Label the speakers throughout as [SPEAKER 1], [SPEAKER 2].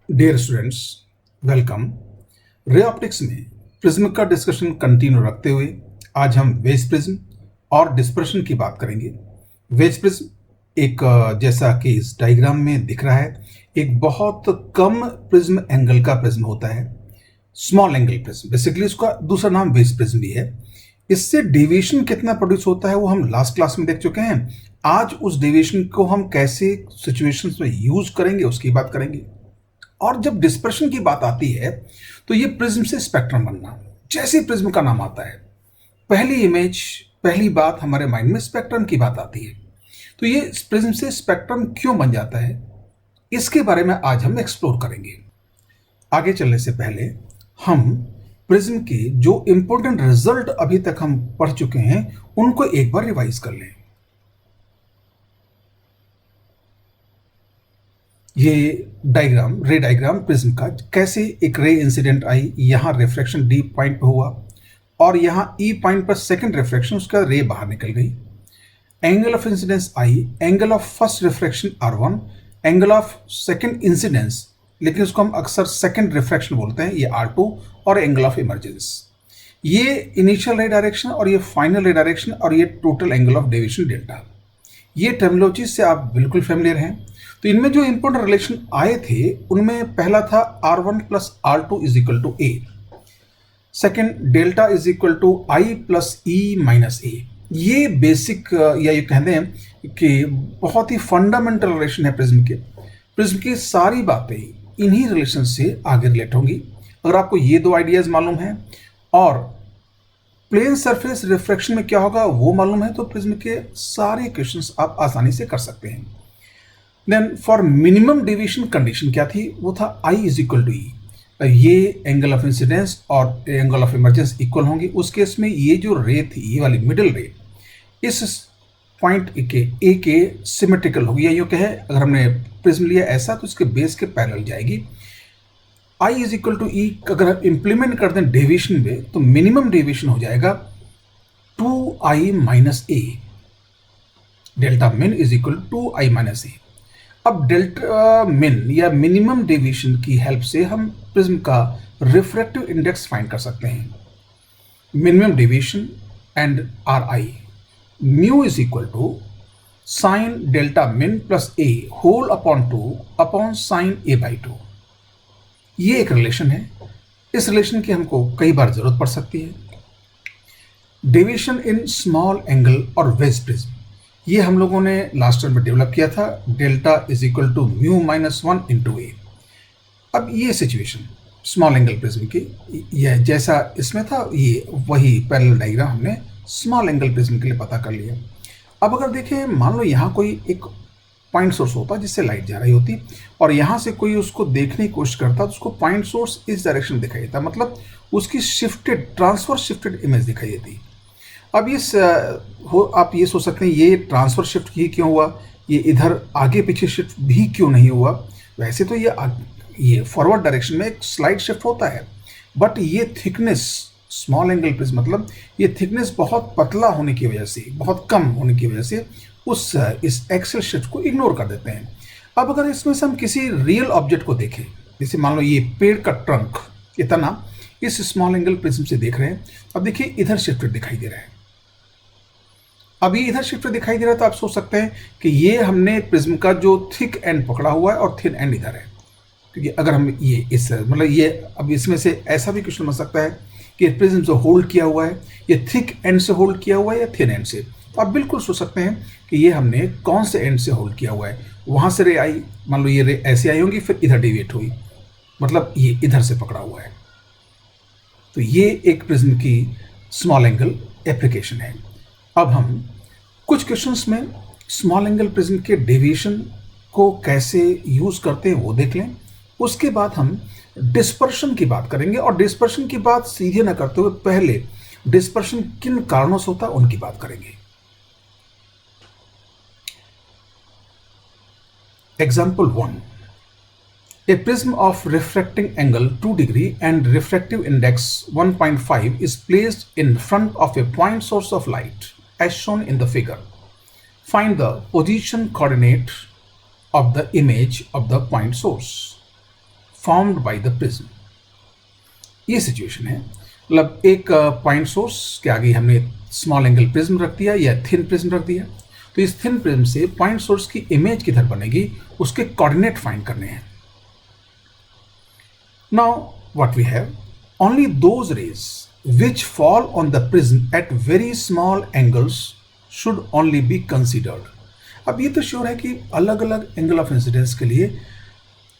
[SPEAKER 1] Dear students, welcome. Ray optics में prism का discussion continue रखते हुए आज हम वेज प्रिज्म और डिस्पर्शन की बात करेंगे। वेज प्रिज्म एक जैसा कि इस डायग्राम में दिख रहा है, एक बहुत कम प्रिज्म एंगल का प्रिज्म होता है, स्मॉल एंगल प्रिज्म। बेसिकली उसका दूसरा नाम वेज प्रिज्म भी है। इससे डेविएशन कितना प्रोड्यूस होता है वो हम लास्ट क्लास में देख चुके हैं। आज उस डेविएशन को हम कैसे सिचुएशंस में यूज करेंगे उसकी बात करेंगे। और जब डिस्पर्शन की बात आती है तो ये प्रिज्म से स्पेक्ट्रम बनना, जैसे प्रिज्म का नाम आता है पहली इमेज, पहली बात हमारे माइंड में स्पेक्ट्रम की बात आती है। तो ये प्रिज्म से स्पेक्ट्रम क्यों बन जाता है, इसके बारे में आज हम एक्सप्लोर करेंगे। आगे चलने से पहले हम प्रिज्म के जो इंपॉर्टेंट रिजल्ट अभी तक हम पढ़ चुके हैं उनको एक बार रिवाइज कर लें। ये डायग्राम, रे डायग्राम प्रिज्म का, कैसे एक रे इंसिडेंट आई, यहाँ रिफ्रैक्शन डी पॉइंट पे हुआ और यहाँ ई पॉइंट पर सेकंड रिफ्रैक्शन, उसका रे बाहर निकल गई। Angle of incidence I, angle of first refraction R1, angle of second incidence, लेकिन उसको हम अक्सर सेकंड रिफ्रैक्शन बोलते हैं, ये R2, और एंगल ऑफ इमर्जेंस। ये इनिशियल रे डायरेक्शन और ये फाइनल रे डायरेक्शन और ये total angle of deviation delta. ये टर्मिनोलॉजी से आप बिल्कुल फेमिलियर हैं। तो इनमें जो इंपॉर्टेंट रिलेशन आए थे उनमें पहला था R1 plus R2 is equal to A, second delta is equal to I plus E minus A. ये बेसिक या ये कहते हैं कि बहुत ही फंडामेंटल रिलेशन है प्रिज्म के। प्रिज्म की सारी बातें इन्हीं रिलेशन से आगे रिलेट होंगी। अगर आपको ये दो आइडियाज मालूम हैं और प्लेन सरफेस रिफ्रैक्शन में क्या होगा वो मालूम है, तो प्रिज्म के सारे क्वेश्चंस आप आसानी से कर सकते हैं। Then for minimum deviation condition क्या थी, वो था I is equal to E. ये एंगल ऑफ इंसिडेंस और एंगल ऑफ इमर्जेंस इक्वल होंगे। उस केस में ये जो रे थी, ये वाली मिडिल रे, इस पॉइंट ए के सिमेट्रिकल होगी, या यूँ कहे अगर हमने प्रिज्म लिया ऐसा तो इसके बेस के पैरेलल जाएगी। आई इज इक्वल टू ई अगर हम इंप्लीमेंट कर दें डेविएशन में तो मिनिमम डेविएशन हो जाएगा 2i minus A. Delta min is equal to I minus A. अब डेल्टा मिन या मिनिमम डेविएशन की हेल्प से हम प्रिज्म का रिफ्रैक्टिव इंडेक्स फाइंड कर सकते हैं। Minimum deviation and R I, mu is equal to sine delta min plus A whole upon 2 upon sine A by 2। ये एक रिलेशन है। इस रिलेशन की हमको कई बार जरूरत पड़ सकती है। डेविएशन इन स्मॉल एंगल और वेज प्रिज्म, ये हम लोगों ने लास्ट टाइम में डेवलप किया था। Delta is equal to mu minus 1 into A. अब ये सिचुएशन स्मॉल एंगल प्रिज्म की, यह जैसा इसमें था, ये वही पैरेलल डायग्राम हमने स्मॉल एंगल प्रिज्म के लिए पता कर लिया। अब अगर देखें, मान लो यहाँ कोई एक पॉइंट सोर्स होता जिससे लाइट जा रही होती और यहाँ से कोई उसको देखने की कोशिश करता तो उसको पॉइंट सोर्स इस डायरेक्शन दिखाई देता, मतलब उसकी शिफ्टेड, ट्रांसफर शिफ्टेड इमेज दिखाई देती। अब आप ये सोच सकते हैं ये ट्रांसफर शिफ्ट ही क्यों हुआ, ये इधर आगे पीछे शिफ्ट भी क्यों नहीं हुआ। वैसे तो ये फॉरवर्ड डायरेक्शन में एक स्लाइड शिफ्ट होता है, बट ये थिकनेस, स्मॉल एंगल प्रिज्म मतलब ये थिकनेस बहुत पतला होने की वजह से, बहुत कम होने की वजह से इस एक्सेल शिफ्ट को इग्नोर कर देते हैं। अब अगर इसमें से हम किसी रियल ऑब्जेक्ट को देखें, जैसे मान लो ये पेड़ का ट्रंक इतना इस स्मॉल एंगल प्रिज्म से देख रहे हैं, अब देखिए इधर शिफ्टेड दिखाई दे रहा है। अब ये इधर शिफ्ट दिखाई दे रहा है तो आप सोच सकते हैं कि ये हमने प्रिज्म का जो थिक एंड पकड़ा हुआ है और थिन एंड इधर है। क्योंकि अगर हम ये इस मतलब ये अब इसमें से ऐसा भी क्वेश्चन बन सकता है कि प्रिज्म जो होल्ड किया हुआ है ये थिक एंड से होल्ड किया हुआ है या थिन एंड से। तो आप बिल्कुल सोच सकते हैं कि ये हमने कौन से एंड से होल्ड किया हुआ है। वहाँ से रे आई, मान लो ये रे ऐसे आई होंगी, फिर इधर डेविएट हुई, मतलब ये इधर से पकड़ा हुआ है। तो ये एक प्रिज्म की स्मॉल एंगल एप्लीकेशन है। अब हम कुछ क्वेश्चंस में स्मॉल एंगल प्रिज्म के डेविएशन को कैसे यूज करते हैं वो देख लें। उसके बाद हम डिस्पर्शन की बात करेंगे और डिस्पर्शन की बात सीधे न करते हुए पहले डिस्पर्शन किन कारणों से होता है उनकी बात करेंगे। Example 1, a prism of refracting angle 2 degree and refractive index 1.5 is placed in front of a point source of light as shown in the figure. Find the position coordinate of the image of the point source. formed by the prism। ये situation है, मतलब एक point source के आगे हमने small angle prism रख दिया या थिन प्रिज्म रख दिया, तो इस थिन प्रिज्म से पॉइंट सोर्स की इमेज किधर बनेगी उसके कोऑर्डिनेट फाइंड करने हैं। Now what we have, only those rays which fall on the prism at very small angles should only be considered। अब ये तो श्योर है कि अलग अलग एंगल ऑफ इंसिडेंस के लिए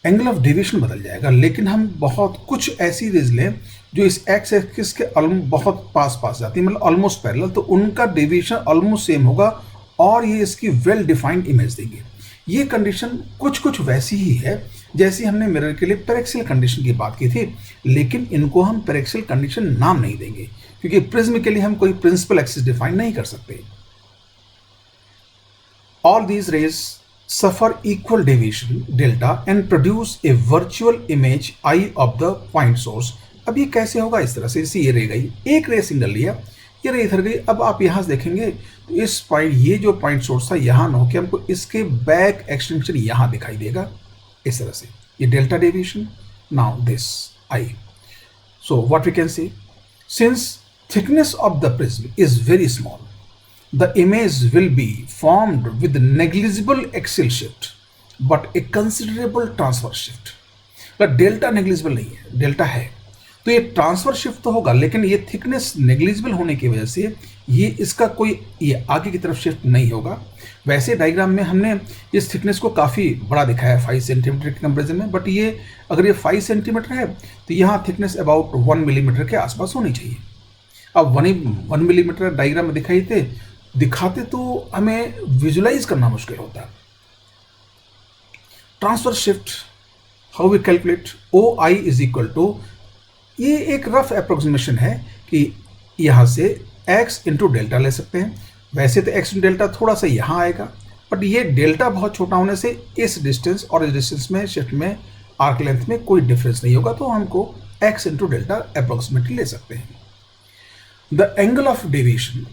[SPEAKER 1] एंगल ऑफ डेविएशन बदल जाएगा, लेकिन हम बहुत कुछ ऐसी रेज लें जो इस एक्स एक्सिस के बहुत पास पास जाती है, मतलब ऑलमोस्ट पैरेलल, तो उनका डेविएशन ऑलमोस्ट सेम होगा और ये इसकी वेल डिफाइंड इमेज देंगे। ये कंडीशन कुछ कुछ वैसी ही है जैसी हमने मिरर के लिए पैरेक्सियल कंडीशन की बात की थी, लेकिन इनको हम पैरेक्सियल कंडीशन नाम नहीं देंगे क्योंकि प्रिज्म के लिए हम कोई प्रिंसिपल एक्सिस डिफाइन नहीं कर सकते। All these raise suffer equal deviation delta and produce a virtual image I of the point source. अब ये कैसे होगा, इस तरह से, इसी ये रह गई, एक रे सिंगल लिया, ये रे इधर गई। अब आप यहां से देखेंगे तो इस पॉइंट, ये जो पॉइंट सोर्स था यहां ना होकर हमको इसके बैक एक्सटेंशन यहां दिखाई देगा, इस तरह से, ये delta deviation. Now this I, so what we can say, since thickness of the prism is very small, the image will be formed with negligible axial shift but a considerable transfer shift। मतलब delta negligible नहीं है, delta है, तो ये transfer shift तो होगा, लेकिन ये थिकनेस नेग्लिजिबल होने की वजह से ये इसका कोई ये आगे की तरफ शिफ्ट नहीं होगा। वैसे डायग्राम में हमने इस थिकनेस को काफ़ी बड़ा दिखाया 5 सेंटीमीटर के कंपेरिजन में, बट ये अगर ये 5 सेंटीमीटर है तो यहाँ थिकनेस अबाउट 1 मिलीमीटर के आसपास होनी चाहिए। अब 1 मिलीमीटर डायग्राम में दिखाते तो हमें विजुलाइज करना मुश्किल होता है। Transfer shift how we calculate, O I is equal to, ये एक रफ अप्रोक्सीमेशन है कि यहां से x इंटू डेल्टा ले सकते हैं। वैसे तो x इंटू डेल्टा थोड़ा सा यहां आएगा, बट ये डेल्टा बहुत छोटा होने से इस डिस्टेंस और इस डिस्टेंस में शिफ्ट में आर्क लेंथ में कोई डिफरेंस नहीं होगा, तो हमको x इंटू डेल्टा अप्रोक्सीमेटली ले सकते हैं। द एंगल ऑफ डेविएशन,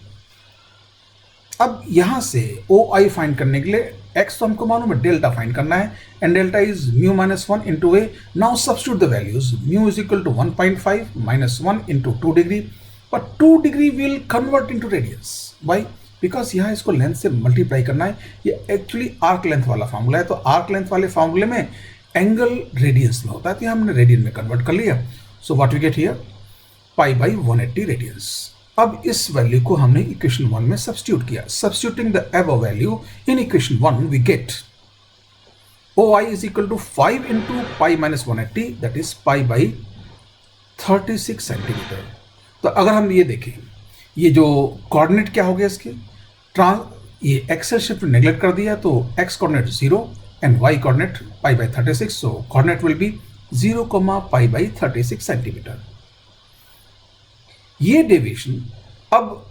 [SPEAKER 1] अब यहां से ओ आई फाइंड करने के लिए x तो हमको मालूम है, डेल्टा फाइंड करना है, and delta is mu minus 1 into A. Now substitute the values, mu is equal to 1.5 minus 1 into 2 degree, but 2 degree will convert into radians. Why? Because यहाँ इसको लेंथ से मल्टीप्लाई करना है। ये एक्चुअली आर्क लेंथ वाला formula है, तो arc length वाले फॉर्मूले में एंगल रेडियंस में होता है, तो हमने रेडियन में कन्वर्ट कर लिया। So what we get here, pi by 180 radians. अब इस वैल्यू को हमने इक्वेशन 1 में सब्स्टिट्यूट किया। Substituting the above value in equation 1 we get OI is equal to 5 into pi minus 180, that is pi by 36 centimetre. तो अगर हम ये देखें, ये जो कोऑर्डिनेट क्या हो गया इसके, ये एक्सेल शिफ्ट नेग्लेक्ट कर दिया, तो x coordinate 0 and y coordinate pi by 36, so coordinate will be 0, pi by 36 centimetre. ये डेविएशन, अब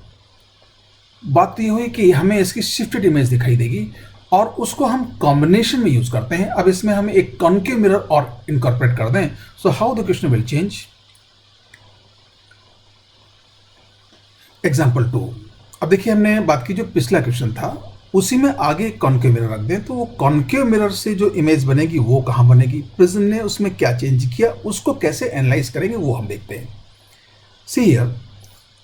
[SPEAKER 1] बात ये हुई कि हमें इसकी शिफ्टेड इमेज दिखाई देगी और उसको हम कॉम्बिनेशन में यूज करते हैं। अब इसमें हम एक कॉन्केव मिरर और इनकॉर्पोरेट कर दें, so how the question will change. Example 2, अब देखिए हमने बात की जो पिछला क्वेश्चन था उसी में आगे कॉन्केव मिरर रख दें, तो वो कॉन्केव मिरर से जो इमेज बनेगी वो कहां बनेगी, प्रिज्म ने उसमें क्या चेंज किया, उसको कैसे एनालाइज करेंगे वो हम देखते हैं। See here,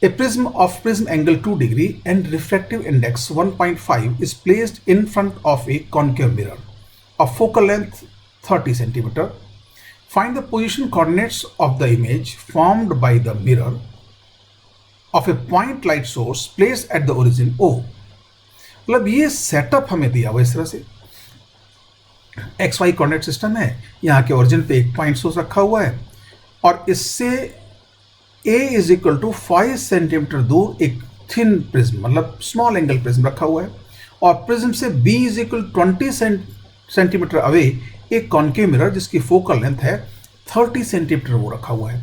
[SPEAKER 1] a prism of prism angle 2 degree and refractive index 1.5 is placed in front of a concave mirror of focal length 30 centimeter. Find the position coordinates of the image formed by the mirror of a point light source placed at the origin O। मतलब ये setup हमें दिया हुआ इस तरह से, XY coordinate system है, यहाँ के ओरिजिन पे एक पॉइंट सोर्स रखा हुआ है और इससे A is equal to 5 centimetre दूर एक थिन प्रिज्म, मतलब स्मॉल एंगल प्रिज्म रखा हुआ है, और प्रिज्म से B is equal 20 centimetre away एक कॉन्केव मिरर जिसकी फोकल लेंथ है 30 सेंटीमीटर वो रखा हुआ है।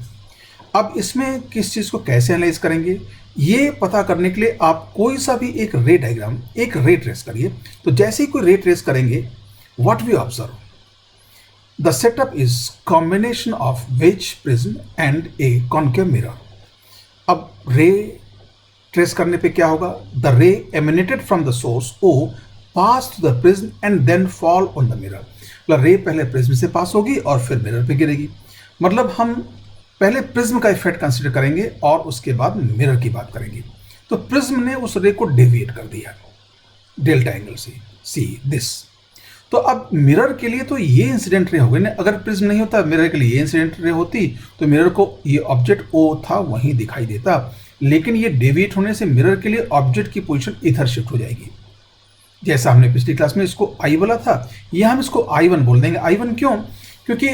[SPEAKER 1] अब इसमें किस चीज़ को कैसे एनालाइज करेंगे, ये पता करने के लिए आप कोई सा भी एक रे डायग्राम, एक रे ट्रेस करिए। तो जैसे ही कोई रे ट्रेस करेंगे, what we observe, the setup is combination of wedge prism and a concave mirror। अब रे ट्रेस करने पे क्या होगा, the ray emanated from the source O pass to the prism and then fall on the mirror। मतलब रे पहले prism से पास होगी और फिर मिरर पे गिरेगी। मतलब हम पहले प्रिज्म का इफेक्ट कंसिडर करेंगे और उसके बाद मिरर की बात करेंगे। तो प्रिज्म ने उस रे को डेविएट कर दिया डेल्टा एंगल से, सी दिस। तो अब मिरर के लिए तो ये इंसिडेंट रे हो गई ना। अगर प्रिज्म नहीं होता, मिरर के लिए ये इंसिडेंट रे होती, तो मिरर को ये ऑब्जेक्ट ओ था वहीं दिखाई देता, लेकिन ये डेविएट होने से मिरर के लिए ऑब्जेक्ट की पोजीशन इधर शिफ्ट हो जाएगी। जैसा हमने पिछली क्लास में इसको आई बोला था, यह हम इसको I1 बोल देंगे। I1 क्यों? क्योंकि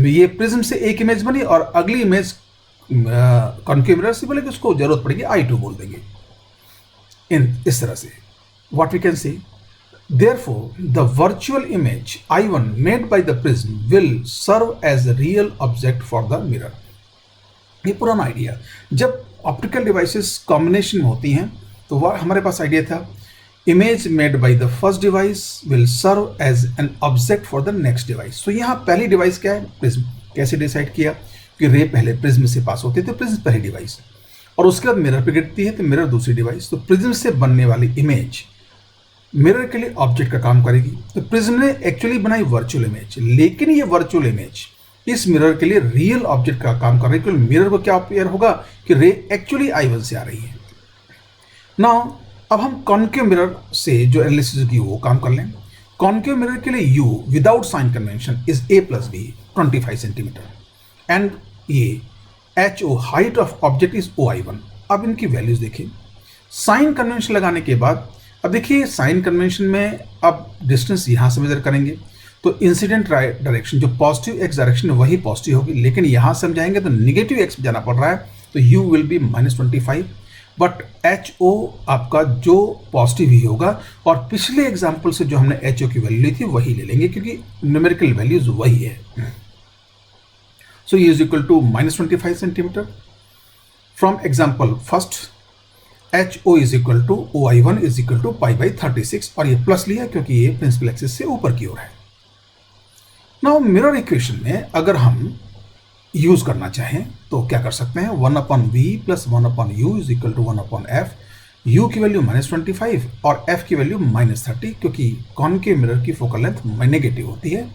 [SPEAKER 1] ये प्रिज्म से एक इमेज बनी और अगली इमेज कॉन्केव मिरर से बोले कि उसको जरूरत पड़ेगी I2 बोल देंगे। इस तरह से what we can say, therefore the virtual image I1 made by the prism will serve as a real object for the mirror। ये पुराना आइडिया, जब ऑप्टिकल डिवाइसेस कॉम्बिनेशन में होती हैं तो वह हमारे पास आइडिया था, image made by the first device will serve as an object for the next device. तो यहाँ पहली डिवाइस क्या है? प्रिज्म। कैसे डिसाइड किया कि रे पहले प्रिज्म से पास होती है तो प्रिज्म पहली डिवाइस, और उसके बाद मिरर पे गिरती है तो मिरर दूसरी डिवाइस। तो प्रिज्म से बनने वाली इमेज मिरर के लिए ऑब्जेक्ट का काम करेगी। तो प्रिज्म ने एक्चुअली बनाई वर्चुअल इमेज, लेकिन ये वर्चुअल इमेज इस मिरर के लिए रियल ऑब्जेक्ट का काम कर रही है, क्योंकि मिरर को क्या अपियर होगा कि रे एक्चुअली I1 से आ रही है। नाउ अब हम कॉन्केव मिरर से जो एनालिसिस की वो काम कर लें। कॉन्केव मिरर के लिए U without sign convention is A+B 25 centimetre and ये HO height of object is OI1। अब इनकी वैल्यूज देखिए। साइन कन्वेंशन लगाने के बाद अब देखिए साइन कन्वेंशन में अब डिस्टेंस यहाँ से मेजर करेंगे तो इंसिडेंट डायरेक्शन जो पॉजिटिव एक्स डायरेक्शन है वही पॉजिटिव होगी, लेकिन यहाँ से हम जाएंगे तो निगेटिव एक्स जाना पड़ रहा है, तो U will be -25, but HO आपका जो पॉजिटिव ही होगा। और पिछले एग्जाम्पल से जो हमने HO की वैल्यू ली थी वही ले लेंगे क्योंकि न्यूमेरिकल वैल्यूज वही है। सो ये is equal to -25 centimetre. From example first HO is equal to OI1 is equal to π/36, और ये प्लस लिया क्योंकि ये प्रिंसिपल एक्सिस से ऊपर की ओर है। नाउ मिरर इक्वेशन में अगर हम यूज करना चाहें तो क्या कर सकते हैं, 1/v + 1/u is equal to 1/f। u की वैल्यू -25 और f की वैल्यू -30, क्योंकि कॉन्केव मिरर की फोकल लेंथ नेगेटिव होती है।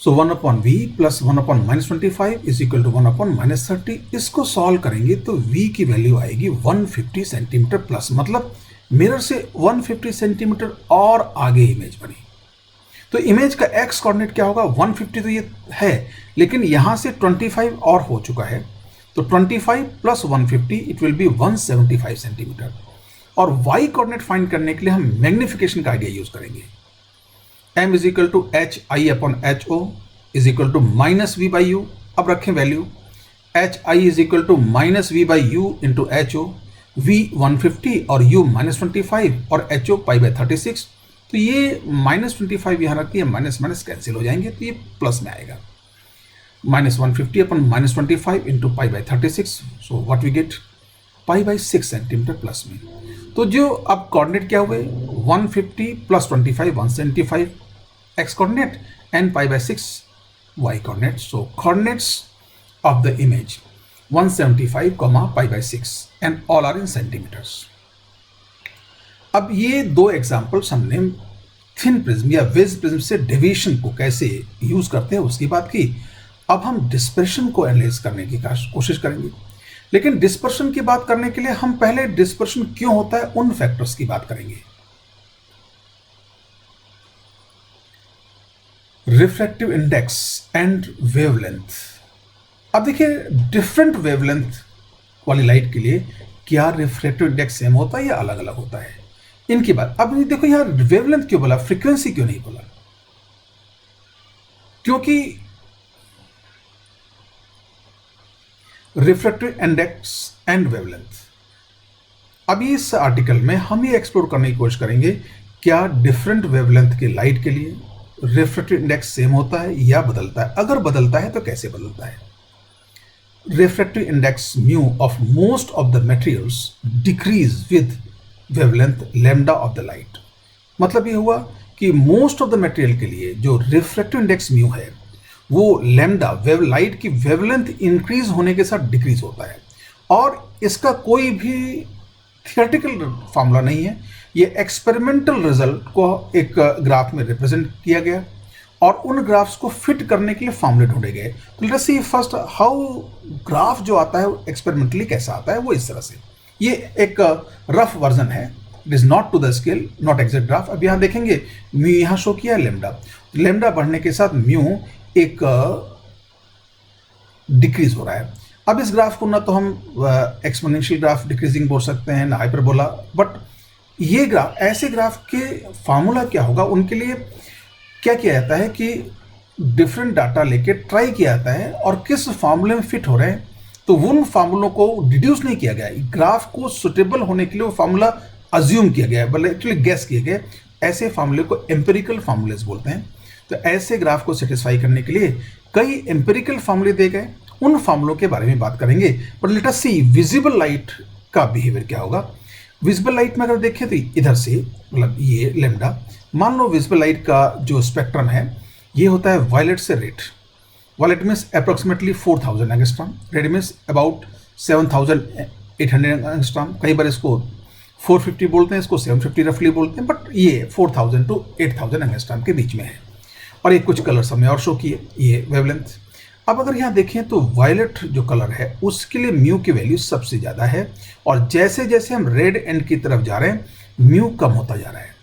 [SPEAKER 1] So 1/v + 1/-25 is equal to 1/-30। इसको सॉल्व करेंगे तो v की वैल्यू आएगी 150 सेंटीमीटर प्लस, मतलब मिरर से 150 सेंटीमीटर और आगे इमेज बनी। तो इमेज का x कोऑर्डिनेट क्या होगा, 150 तो ये है, लेकिन यहां से 25 और हो चुका है, तो 25 + 150 इट विल बी 175 सेंटीमीटर। और y कोऑर्डिनेट फाइंड करने के लिए हम मैग्निफिकेशन का आइडिया यूज करेंगे। m is equal to HI/HO is equal to -v/u। अब रखें value, HI is equal to -v/u into HO, v 150 और u -25 और HO π/36। तो ये -25 यहाँ रखती है, माइनस कैंसिल हो जाएंगे तो ये प्लस में आएगा, -150 upon -25 into π/36। So what we get, π/6 centimetre plus में। तो जो अब कोऑर्डिनेट क्या हुए, 150 + 25 175 x coordinate and π/6 y coordinate. So coordinates of the image 175, π/6 and all are in centimetres. अब ये दो एग्जाम्पल्स हमने थिन प्रिज्म या वेज प्रिज्म से डेविएशन को कैसे यूज करते हैं उसकी बात की। अब हम डिस्पर्शन को एनालाइज करने की कोशिश करेंगे, लेकिन डिस्पर्शन की बात करने के लिए हम पहले डिस्पर्शन क्यों होता है उन फैक्टर्स की बात करेंगे। Refractive index and wavelength. अब देखिए डिफरेंट वेवलेंथ वाली लाइट के लिए क्या रिफ्रैक्टिव इंडेक्स सेम होता है या अलग अलग होता है, इनकी बात। अब देखो यहाँ वेवलेंथ क्यों बोला, फ्रीक्वेंसी क्यों नहीं बोला, क्योंकि रिफ्रैक्टिव इंडेक्स एंड वेवलेंथ। अभी इस आर्टिकल में हम ये एक्सप्लोर करने की कोशिश करेंगे क्या डिफरेंट वेवलेंथ के लाइट के लिए रिफ्रैक्टिव इंडेक्स सेम होता है या बदलता है, अगर बदलता है तो कैसे बदलता है। Refractive index mu of most of the materials decrease with wavelength lambda of the light. मतलब ये हुआ कि मोस्ट ऑफ द मटेरियल के लिए जो रिफ्रैक्टिव इंडेक्स म्यू है वो लैम्डा लाइट की वेवलेंथ इंक्रीज होने के साथ डिक्रीज होता है, और इसका कोई भी थियोरेटिकल फॉर्मूला नहीं है, ये एक्सपेरिमेंटल रिजल्ट को एक ग्राफ में रिप्रेजेंट किया गया और उन ग्राफ्स को फिट करने के लिए फॉर्मूले ढूंढे गए। तो let us see first how graph जो आता है एक्सपेरिमेंटली कैसा आता है, वो इस तरह से। ये एक रफ वर्जन है, it is not to the scale, not exact graph. अब यहाँ देखेंगे म्यू यहाँ शो किया है लेमडा, लेमडा बढ़ने के साथ म्यू एक डिक्रीज हो रहा है। अब इस ग्राफ को ना तो हम एक्सपोनेंशियल ग्राफ डिक्रीजिंग बोल सकते हैं ना हाइपरबोला, बट ये ग्राफ, ऐसे ग्राफ के फार्मूला क्या होगा, उनके लिए क्या किया जाता है कि डिफरेंट डाटा लेके ट्राई किया जाता है और किस फार्मूले में फिट हो रहे हैं, तो उन फार्मूलों को डिड्यूस नहीं किया गया, ग्राफ को सुटेबल होने के लिए वो फार्मूला अज्यूम किया गया है, बल्कि एक्चुअली गेस किए गए। ऐसे फार्मूले को एम्पिरिकल फार्मूलेस बोलते हैं। तो ऐसे ग्राफ को सेटिस्फाई करने के लिए कई एम्पिरिकल फार्मूले दिए गए, उन फार्मूलों के बारे में बात करेंगे। But let us see visible light का बिहेवियर क्या होगा। विजिबल लाइट में अगर देखें तो इधर से, मतलब ये लेमडा, मान लो विजिबल लाइट का जो स्पेक्ट्रम है ये होता है वायलेट से red. Violet means approximately 4000 angstrom, red means about 7800 angstrom. कई बार इसको 450 बोलते हैं, इसको 750 रफली बोलते हैं, बट ये 4000 to 8000 एंगस्ट्रॉम के बीच में है। और ये कुछ कलर्स हमने और शो किए, ये वेवलेंथ। अब अगर यहाँ देखें तो वायलेट जो कलर है उसके लिए म्यू की वैल्यू सबसे ज़्यादा है, और जैसे जैसे हम रेड एंड की तरफ जा रहे हैं म्यू कम होता जा रहा है।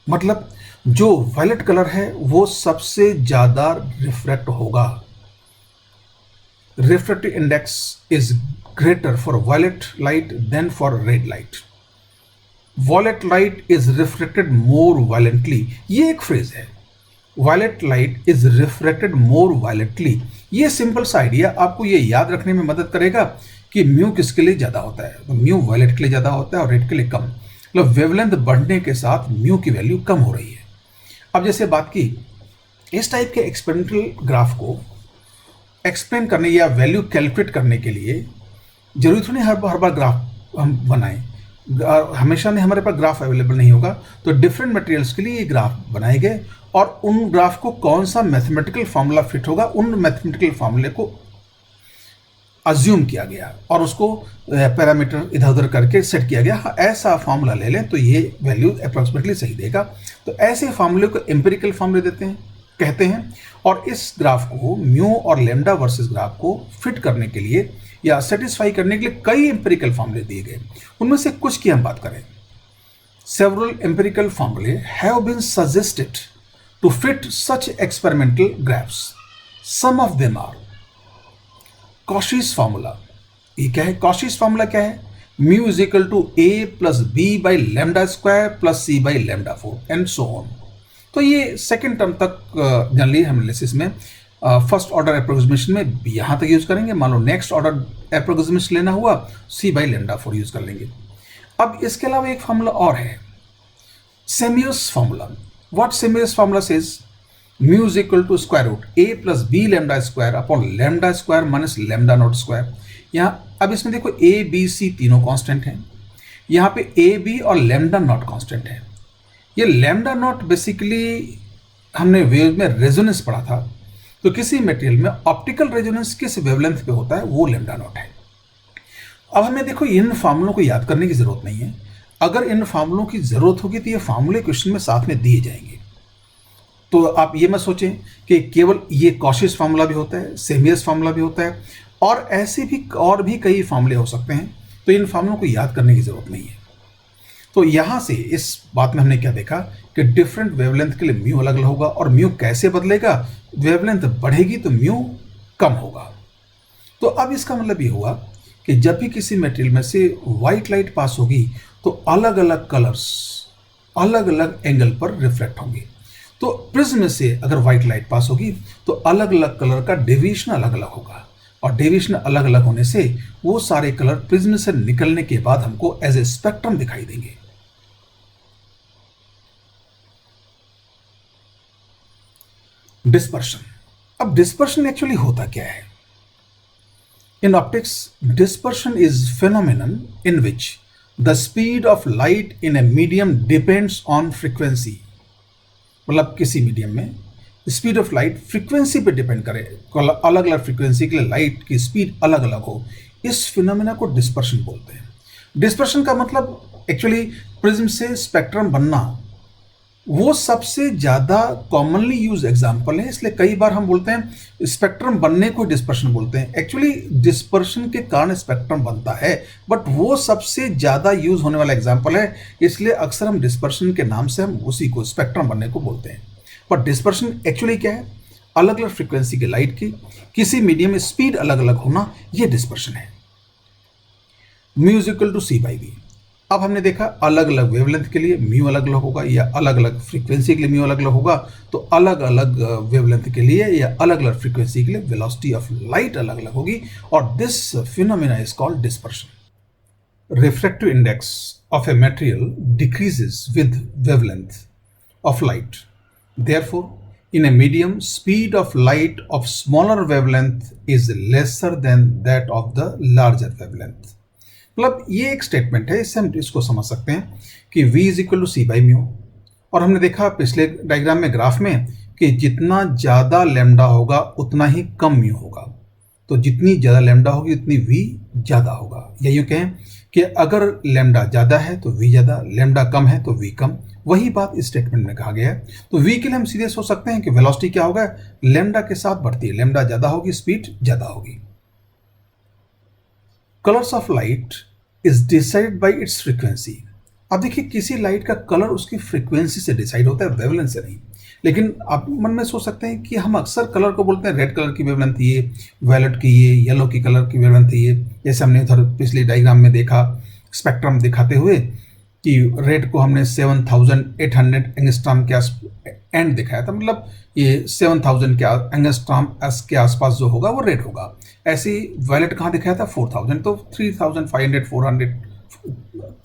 [SPEAKER 1] मतलब जो वायलेट कलर है वो सबसे ज़्यादा रिफ्रैक्ट होगा। Refractive index is greater for violet light than for red light. Violet light is reflected more violently, ये एक फ्रेज है, violet light is reflected more violently. ये सिंपल सा आइडिया आपको ये याद रखने में मदद करेगा कि म्यू किसके लिए ज़्यादा होता है। तो म्यू वायलेट के लिए ज़्यादा होता है और रेड के लिए कम। मतलब वेवलेंथ बढ़ने के साथ म्यू की वैल्यू कम हो रही है। अब जैसे बात की, इस टाइप के एक्सपेरिमेंटल ग्राफ को एक्सप्लेन करने या वैल्यू कैलकुलेट करने के लिए जरूरी थोड़ी हर बार ग्राफ हम बनाएं, हमेशा नहीं हमारे पास ग्राफ अवेलेबल नहीं होगा। तो डिफरेंट मटेरियल्स के लिए ये ग्राफ बनाए गए और उन ग्राफ को कौन सा मैथमेटिकल फार्मूला फिट होगा, उन मैथमेटिकल फार्मूले को अज्यूम किया गया और उसको पैरामीटर इधर उधर करके सेट किया गया। हाँ, ऐसा फार्मूला ले लें तो ये वैल्यू अप्रॉक्सीमेटली सही देगा। तो ऐसे फार्मूले को एम्पिरिकल फार्मूले कहते हैं। और इस ग्राफ को म्यू और लेमडा वर्सेस ग्राफ को फिट करने के लिए या सेटिस्फाई करने के लिए कई एम्पिरिकल फार्मूले दिए गए। उनमें से कुछ की हम बात करें। Several empirical formulae have been suggested to fit such experimental graphs. Some of them are Cauchy's formula. ये क्या है? कॉशीज फार्मूला क्या है? Mu is equal to A plus B by lambda square plus C by lambda 4 and so on. तो ये second term तक generally हम analysis में फर्स्ट ऑर्डर एप्रोक्सीमेशन में यहाँ तक यूज करेंगे। मान लो नेक्स्ट ऑर्डर एप्रोक्सीमेशन लेना हुआ सी बाई लेमडा 4 यूज कर लेंगे। अब इसके अलावा एक फार्मूला और है, सेमियस फार्मूला। व्हाट सेमियस formula says? Mu is equal to square root A plus B lambda square upon lambda square minus lambda naught square. यहाँ अब इसमें देखो ए बी सी तीनों कांस्टेंट हैं, यहाँ पे ए बी और लेमडा नॉट कांस्टेंट है। ये लेमडा नॉट बेसिकली हमने वेव में रेजोनेंस पढ़ा था, तो किसी मटेरियल में ऑप्टिकल रेजोनेंस किस वेवलेंथ पे होता है वो लेमडा नॉट है। अब हमें देखो इन फार्मूलों को याद करने की जरूरत नहीं है। अगर इन फार्मूलों की जरूरत होगी तो ये फार्मूले क्वेश्चन में साथ में दिए जाएंगे। तो आप ये मत सोचें कि केवल ये कॉशीज फार्मूला भी होता है, सेमियस फार्मूला भी होता है, और ऐसे भी और भी कई फार्मूले हो सकते हैं। तो इन फार्मूलों को याद करने की जरूरत नहीं है। तो यहाँ से इस बात में हमने क्या देखा कि डिफरेंट वेवलेंथ के लिए म्यू अलग अलग होगा, और म्यू कैसे बदलेगा? वेवलेंथ बढ़ेगी तो म्यू कम होगा। तो अब इसका मतलब ये हुआ कि जब भी किसी मटेरियल में से व्हाइट लाइट पास होगी तो अलग अलग कलर्स अलग अलग एंगल पर रिफ्लेक्ट होंगे। तो प्रिज्म में से अगर व्हाइट लाइट पास होगी तो अलग अलग कलर का डेविएशन अलग अलग होगा, और डेविएशन अलग अलग होने से वो सारे कलर प्रिज्म से निकलने के बाद हमको एज ए स्पेक्ट्रम दिखाई देंगे। डिस्पर्शन। अब डिस्पर्शन एक्चुअली होता क्या है? In optics, dispersion is phenomenon in which the speed of light in a medium depends on frequency। मतलब किसी मीडियम में स्पीड ऑफ लाइट फ्रीक्वेंसी पे डिपेंड करे, अलग अलग फ्रीक्वेंसी के लिए लाइट की स्पीड अलग अलग हो, इस फिनोमेना को डिस्पर्शन बोलते हैं। डिस्पर्शन का मतलब एक्चुअली प्रिज्म से स्पेक्ट्रम बनना, वो सबसे ज़्यादा कॉमनली यूज एग्जाम्पल है, इसलिए कई बार हम बोलते हैं स्पेक्ट्रम बनने को डिस्पर्शन बोलते हैं। एक्चुअली डिस्पर्शन के कारण स्पेक्ट्रम बनता है, बट वो सबसे ज़्यादा यूज होने वाला एग्जाम्पल है, इसलिए अक्सर हम डिस्पर्शन के नाम से हम उसी को स्पेक्ट्रम बनने को बोलते हैं। बट डिस्पर्शन एक्चुअली क्या है? अलग अलग फ्रिक्वेंसी के लाइट की किसी मीडियम में स्पीड अलग अलग होना, ये डिस्पर्शन है। Mu is equal to C by v. अब हमने देखा अलग अलग वेवलेंथ के लिए म्यू अलग अलग होगा, या अलग अलग फ्रीक्वेंसी के लिए म्यू अलग अलग होगा, तो अलग अलग वेवलेंथ के लिए या अलग अलग फ्रीक्वेंसी के लिए वेलोसिटी ऑफ लाइट अलग अलग होगी, और this phenomena is called dispersion. Refractive index of a material decreases with wavelength of light. Therefore, in a medium, speed of light of smaller wavelength is lesser than that of the larger wavelength. मतलब ये एक statement है, इससे हम इसको समझ सकते हैं कि v is equal to C by mu. और हमने देखा पिछले डायग्राम में, ग्राफ में, कि जितना ज़्यादा लैम्डा होगा उतना ही कम म्यू होगा। तो जितनी ज़्यादा लैम्डा होगी उतनी v ज़्यादा होगा, या यूँ कहें कि अगर लैम्डा ज़्यादा है तो v ज़्यादा, लैम्डा कम है तो v कम। वही बात इस स्टेटमेंट में कहा गया है। तो v के लिए हम सीधे सोच सकते हैं कि वेलोसिटी क्या होगा, लैम्डा के साथ बढ़ती है, लैम्डा ज़्यादा होगी स्पीड ज़्यादा होगी। Colours of light is decided by its frequency. अब देखिए, किसी लाइट का कलर उसकी फ्रीक्वेंसी से डिसाइड होता है, वेवलेंथ से नहीं। लेकिन आप मन में सोच सकते हैं कि हम अक्सर कलर को बोलते हैं रेड कलर की वेवलेंथ ये, वायलेट की ये, येलो की कलर की वेवलेंथ ये। जैसे हमने उधर पिछले डायग्राम में देखा स्पेक्ट्रम दिखाते हुए कि रेड को हमने 7800 एंगस्ट्रॉम के आस एंड दिखाया था, मतलब ये 7000 के एंगस्ट्रॉम एस के आसपास जो होगा वो रेड होगा। ऐसे ही वायलेट कहाँ दिखाया था? 4000, तो 3500 400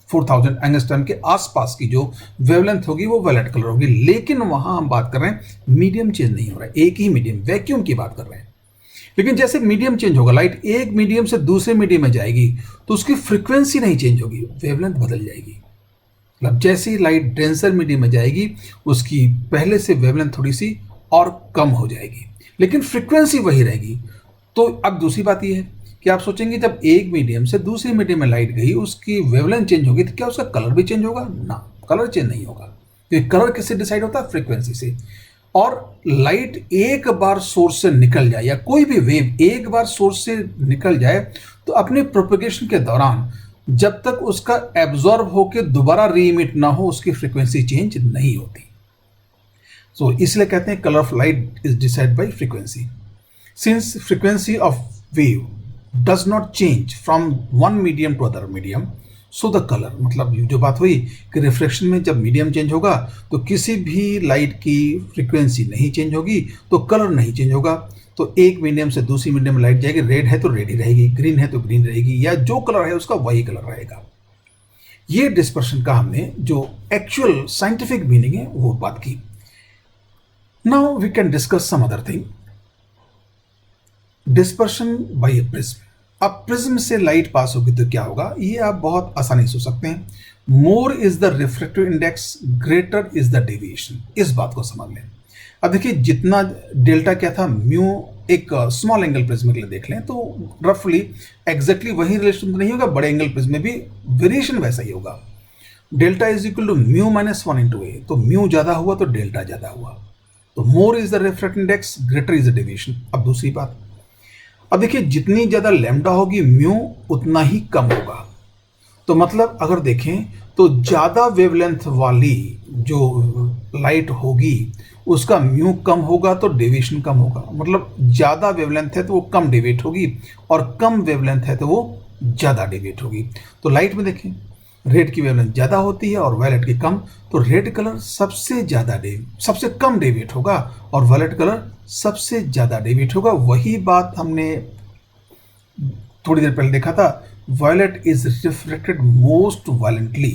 [SPEAKER 1] 4000 एंगस्ट्रॉम के आसपास की जो वेवलेंथ होगी वो वायलेट कलर होगी। लेकिन वहाँ हम बात कर रहे हैं मीडियम चेंज नहीं हो रहा है, एक ही मीडियम, वैक्यूम की बात कर रहे हैं। लेकिन जैसे मीडियम चेंज होगा, लाइट एक मीडियम से दूसरे मीडियम में जाएगी तो उसकी फ्रीक्वेंसी नहीं चेंज होगी, वेवलेंथ बदल जाएगी। मतलब जैसे ही लाइट डेंसर मीडियम में जाएगी उसकी पहले से वेवलेंथ थोड़ी सी और कम हो जाएगी, लेकिन फ्रीक्वेंसी वही रहेगी। तो अब दूसरी बात यह है कि आप सोचेंगे जब एक मीडियम से दूसरे मीडियम में लाइट गई उसकी वेवलेंथ चेंज होगी तो क्या उसका कलर भी चेंज होगा? ना, कलर चेंज नहीं होगा, क्योंकि कलर किससे डिसाइड होता है? फ्रीक्वेंसी से। और लाइट एक बार सोर्स से निकल जाए, या कोई भी वेव एक बार सोर्स से निकल जाए, तो अपने प्रोपेगेशन के दौरान जब तक उसका एब्जॉर्ब होकर दोबारा रीइमिट ना हो उसकी फ्रीक्वेंसी चेंज नहीं होती। सो इसलिए कहते हैं colour of light is decide by frequency. Since frequency of wave does not change from one medium to other medium, so the colour, मतलब जो बात हुई कि रिफ्लेक्शन में जब मीडियम चेंज होगा तो किसी भी लाइट की फ्रीक्वेंसी नहीं चेंज होगी तो कलर नहीं चेंज होगा। तो एक मीडियम से दूसरी मीडियम में लाइट जाएगी, रेड है तो रेड ही रहेगी, ग्रीन है तो ग्रीन रहेगी, या जो कलर है उसका वही कलर रहेगा। ये डिस्पर्शन का हमने जो एक्चुअल साइंटिफिक मीनिंग है वो बात की। Now we can discuss some other thing. Dispersion by a prism. अब प्रिज्म से लाइट पास होगी तो क्या होगा, ये आप बहुत आसानी से सोच सकते हैं। मोर is the refractive index, greater is the deviation. इस बात को समझ लें। अब देखिए, जितना डेल्टा क्या था, म्यू एक स्मॉल एंगल प्रिज्म के लिए देख लें तो रफली एग्जैक्टली वही रिलेशन तो नहीं होगा, बड़े एंगल प्रिज्म में भी वेरिएशन वैसा ही होगा। Delta is equal to mu minus 1 into A, तो म्यू ज़्यादा हुआ तो डेल्टा ज़्यादा हुआ। तो more is the refractive index, greater is the deviation. अब दूसरी बात, अब देखिए जितनी ज़्यादा लैम्डा होगी म्यू उतना ही कम होगा। तो मतलब अगर देखें तो ज़्यादा वेवलेंथ वाली जो लाइट होगी उसका म्यू कम होगा तो डेविएशन कम होगा। मतलब ज़्यादा वेवलेंथ है तो वो कम डेविएट होगी, और कम वेवलेंथ है तो वो ज़्यादा डेविएट होगी। तो लाइट में देखें रेड की वेवलेंथ ज़्यादा होती है और वायलेट की कम, तो रेड कलर सबसे कम डेविएट होगा और वायलेट कलर सबसे ज़्यादा डेविएट होगा। वही बात हमने थोड़ी देर पहले देखा था, violet is reflected most violently.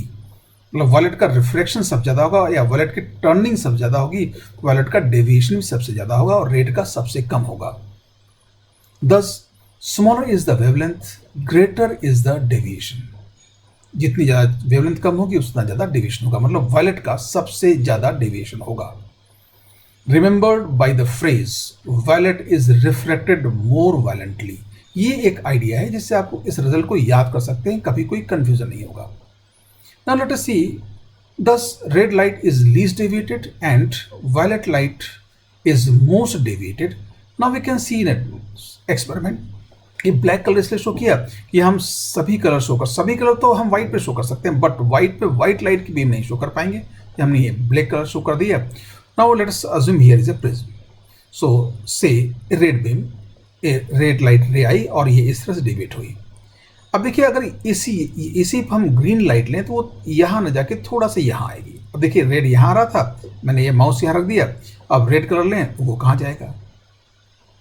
[SPEAKER 1] मतलब वायलेट का रिफ्लेक्शन सबसे ज़्यादा होगा, या वायलेट की टर्निंग सबसे ज़्यादा होगी, वायलेट का डेविएशन भी सबसे ज़्यादा होगा और रेड का सबसे कम होगा। दस smaller is the wavelength, greater is the deviation. जितनी ज़्यादा वेवलेंथ कम होगी उतना ज़्यादा डेविएशन होगा, मतलब वायलेट का सबसे ज़्यादा डेविएशन होगा। Remembered by the phrase violet is reflected more violently. ये एक आइडिया है जिससे आप इस रिजल्ट को याद कर सकते हैं, कभी कोई कंफ्यूजन नहीं होगा। Now let us C Thus, red light is least deviated and violet light is most deviated. Now we can see in an experiment. ये ब्लैक कलर इसलिए शो किया कि हम सभी कलर तो हम व्हाइट पे शो कर सकते हैं, बट व्हाइट पे व्हाइट लाइट की बीम नहीं शो कर पाएंगे। हमने ये ब्लैक कलर शो कर दिया। Now let us assume here is a prism. So say red beam, red light रे आई और ये इस तरह से डिवेट हुई। अब देखिए अगर इसी हम ग्रीन लाइट लें तो वो यहाँ न जाके थोड़ा सा यहाँ आएगी। अब देखिए रेड यहाँ आ रहा था, मैंने ये माउस यहाँ रख दिया। अब रेड कलर लें तो वो कहाँ जाएगा?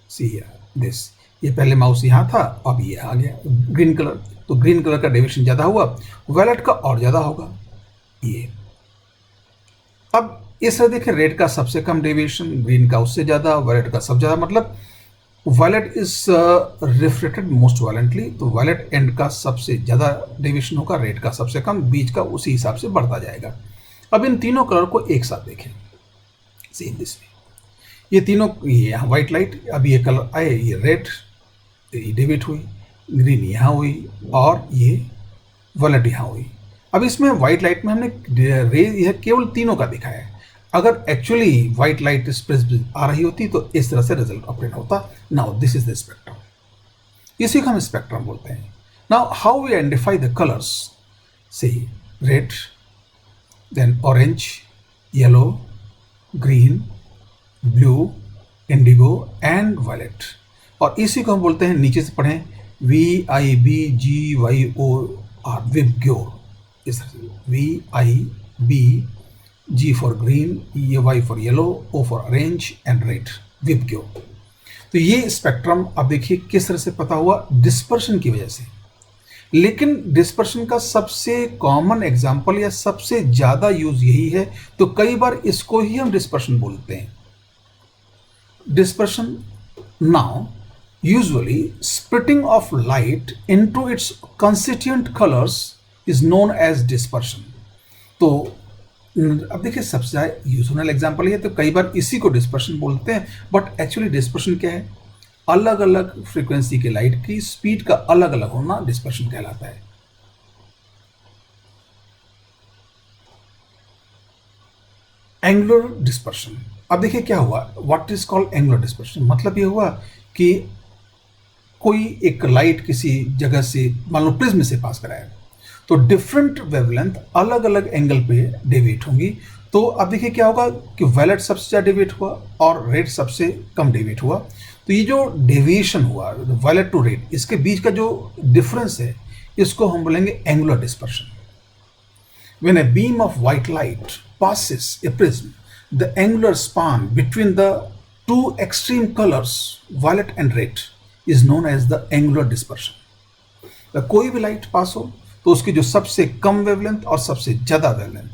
[SPEAKER 1] सी दिस, ये पहले माउस यहाँ था, अब ये आ गया ग्रीन कलर, तो ग्रीन कलर का डेविएशन ज़्यादा हुआ, वायलेट का और ज़्यादा होगा ये। अब इस तरह देखिए रेड का सबसे कम डेविएशन, ग्रीन का उससे ज़्यादा, वायलेट का सबसे ज़्यादा, मतलब violet is reflected most violently, तो वायलेट एंड का सबसे ज़्यादा डेविएशन होगा, रेड का सबसे कम, बीच का उसी हिसाब से बढ़ता जाएगा। अब इन तीनों कलर को एक साथ देखें, सेम दिस वे, ये तीनों, ये यहाँ व्हाइट लाइट, अब ये कलर आए, ये रेड ये डेविएट हुई, ग्रीन यहाँ हुई और ये वायलेट यहाँ हुई। अब इसमें व्हाइट लाइट में हमने रे यह केवल तीनों का दिखाया है। अगर एक्चुअली व्हाइट लाइट स्प्रेस आ रही होती तो इस तरह से रिजल्ट ऑपरेट होता। Now this is the spectrum, इसी को हम स्पेक्ट्रम बोलते हैं। Now how we identify the colours, say red, then orange, yellow, green, blue, indigo and violet, और इसी को हम बोलते हैं, नीचे से पढ़ें, VIBGYOR, विबग्योर। इस तरह से VIBG for green, Y for yellow, O for orange and red, VIBGYOR. तो ये स्पेक्ट्रम अब देखिए किस तरह से पता हुआ, डिस्पर्शन की वजह से। लेकिन डिस्पर्शन का सबसे कॉमन एग्जाम्पल या सबसे ज़्यादा यूज यही है, तो कई बार इसको ही हम डिस्पर्शन बोलते हैं। Dispersion. Now, usually splitting of light into its constituent colors is known as dispersion. तो अब देखिए सबसे ज़्यादा यूजफुल एग्जाम्पल ये, तो कई बार इसी को डिस्पर्शन बोलते हैं, बट एक्चुअली डिस्पर्शन क्या है? अलग अलग फ्रीक्वेंसी के लाइट की स्पीड का अलग अलग होना डिस्पर्शन कहलाता है। एंगुलर डिस्पर्शन, अब देखिए क्या हुआ, what is called angular dispersion, मतलब ये हुआ कि कोई एक लाइट किसी जगह से, मान लो प्रिज्म से पास कराया, तो डिफरेंट वेवलेंथ अलग अलग एंगल पे डेविएट होंगी। तो अब देखिए क्या होगा कि वायलेट सबसे ज़्यादा डेविएट हुआ और रेड सबसे कम डेविएट हुआ। तो ये जो डेविएशन हुआ वायलेट टू रेड, इसके बीच का जो डिफरेंस है, इसको हम बोलेंगे angular dispersion. When a beam of white light passes a prism, the angular span between the two extreme colors, violet and red, is known as the angular dispersion. तो कोई भी लाइट पास हो तो उसकी जो सबसे कम वेवलेंथ और सबसे ज़्यादा वेवलेंथ,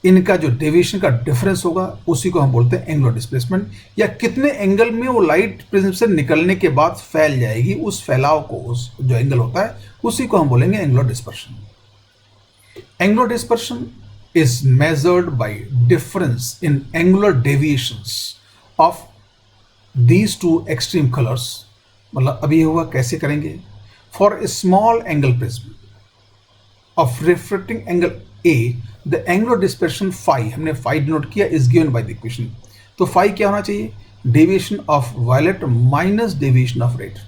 [SPEAKER 1] इनका जो डेविएशन का डिफरेंस होगा, उसी को हम बोलते हैं एंगुलर डिस्प्लेसमेंट, या कितने एंगल में वो लाइट प्रिज्म से निकलने के बाद फैल जाएगी, उस फैलाव को, उस जो एंगल होता है, उसी को हम बोलेंगे angular dispersion. Angular dispersion is measured by difference in angular deviations of these two extreme colors. मतलब अभी हुआ कैसे करेंगे? For a small angle prism of refracting angle A, the angular dispersion phi, हमने phi डिनोट किया, is given by the equation. तो phi क्या होना चाहिए? Deviation of violet minus deviation of red.